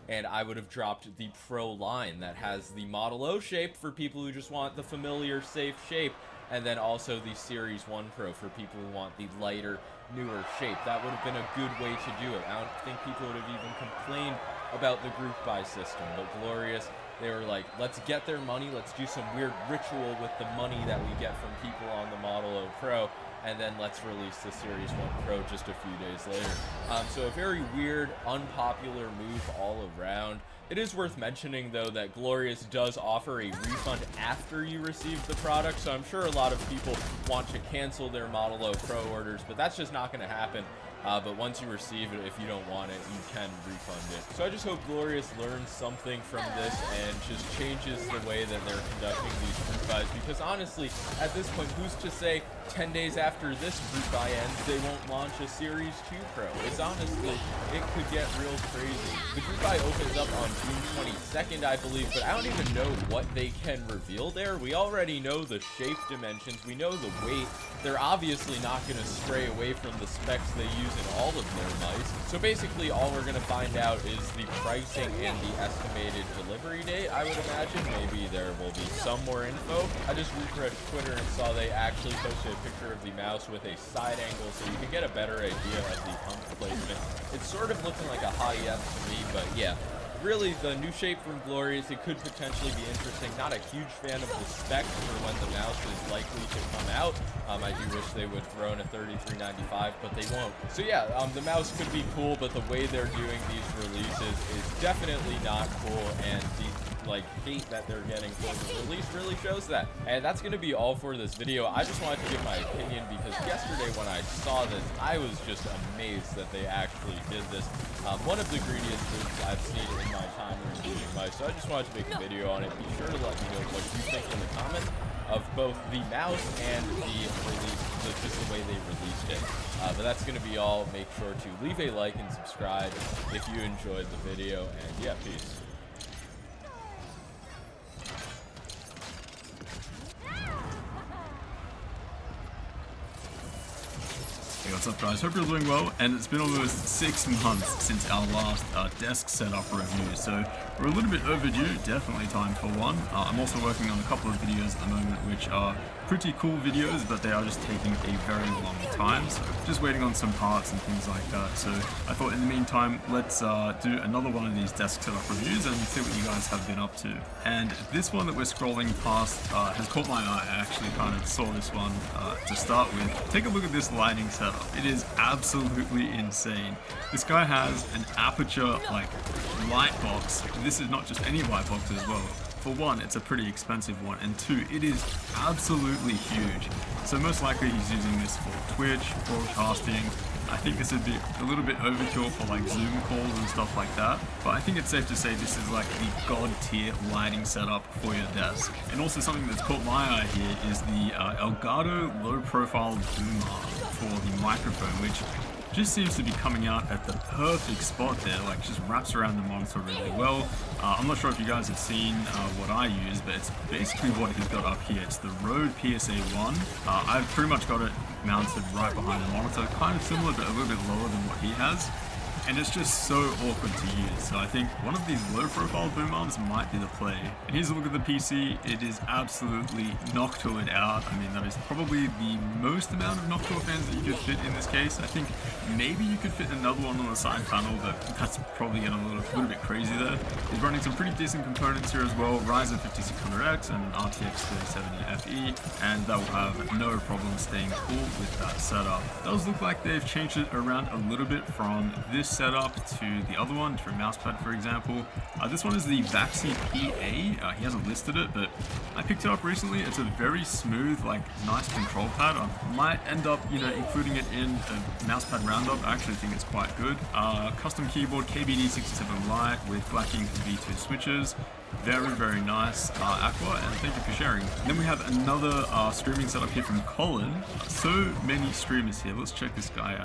and I would have dropped the Pro line that has the Model O shape for people who just want the familiar, safe shape, and then also the Series 1 Pro for people who want the lighter, newer shape. That would have been a good way to do it. I don't think people would have even complained about the group buy system, but Glorious, they were like, let's get their money, let's do some weird ritual with the money that we get from people on the Model O Pro, and then let's release the Series 1 Pro just a few days later. So a very weird, unpopular move all around. It is worth mentioning, though, that Glorious does offer a refund after you receive the product, so I'm sure a lot of people want to cancel their Model O Pro orders, but that's just not going to happen. But once you receive it, if you don't want it, you can refund it. So I just hope Glorious learns something from this and just changes the way that they're conducting these group buys, because honestly, at this point, who's to say 10 days after this group buy ends, they won't launch a Series 2 Pro? It's honestly, it could get real crazy. The group buy opens up on June 22nd, I believe, but I don't even know what they can reveal there. We already know the shape dimensions, we know the weight. They're obviously not going to stray away from the specs they use in all of their mice. So basically all we're going to find out is the pricing and the estimated delivery date, I would imagine. Maybe there will be some more info. I just refreshed Twitter and saw they actually posted a picture of the mouse with a side angle so you can get a better idea of the pump placement. It's sort of looking like a high F to me, but yeah. Really, the new shape from Glorious, it could potentially be interesting. Not a huge fan of the spec for when the mouse is likely to come out. I do wish they would throw in a 3395, but they won't. So yeah, the mouse could be cool, but the way they're doing these releases is definitely not cool, and the hate that they're getting for the release really shows that. And that's going to be all for this video. I just wanted to give my opinion because yesterday when I saw this, I was just amazed that they actually did this. One of the greediest moves I've seen in my time reviewing mice, so I just wanted to make a video on it. Be sure to let me know what you think in the comments of both the mouse and the release, just the way they released it. But that's going to be all. Make sure to leave a like and subscribe if you enjoyed the video, and yeah, peace. Hey, what's up guys, hope you're doing well, and it's been almost 6 months since our last desk setup review, so we're a little bit overdue, definitely time for one. I'm also working on a couple of videos at the moment which are pretty cool videos, but they are just taking a very long time, so just waiting on some parts and things like that. So I thought in the meantime, let's do another one of these desk setup reviews and see what you guys have been up to. And this one that we're scrolling past has caught my eye. I actually kind of saw this one to start with. Take a look at this lighting setup. It is absolutely insane. This guy has an aperture light box. This is not just any light box as well. For one, it's a pretty expensive one, and two, it is absolutely huge. So most likely he's using this for Twitch, broadcasting. I think this would be a little bit overkill for Zoom calls and stuff like that, but I think it's safe to say this is the god tier lighting setup for your desk. And also something that's caught my eye here is the Elgato low profile boom arm for the microphone, which just seems to be coming out at the perfect spot there, just wraps around the monitor really well. I'm not sure if you guys have seen what I use, but it's basically what he's got up here. It's the Rode PSA-1. I've pretty much got it mounted right behind the monitor, kind of similar but a little bit lower than what he has. And it's just so awkward to use, so I think one of these low-profile boom arms might be the play. And here's a look at the PC. It is absolutely Noctured out. I mean, that is probably the most amount of Noctua fans that you could fit in this case. I think maybe you could fit another one on the side panel, but that's probably getting a little bit crazy there. He's running some pretty decent components here as well. Ryzen 5600X and an RTX 3070 FE, and that will have no problem staying cool with that setup. It does look like they've changed it around a little bit from this setup to the other one, for a mousepad for example. This one is the Vaxi PA. He hasn't listed it, but I picked it up recently. It's a very smooth, nice control pad. I might end up, including it in a mousepad roundup. I actually think it's quite good. Custom keyboard KBD67 Lite with Black Ink V2 switches. Very, very nice, Aqua, and thank you for sharing. And then we have another streaming setup here from Colin. So many streamers here. Let's check this guy out.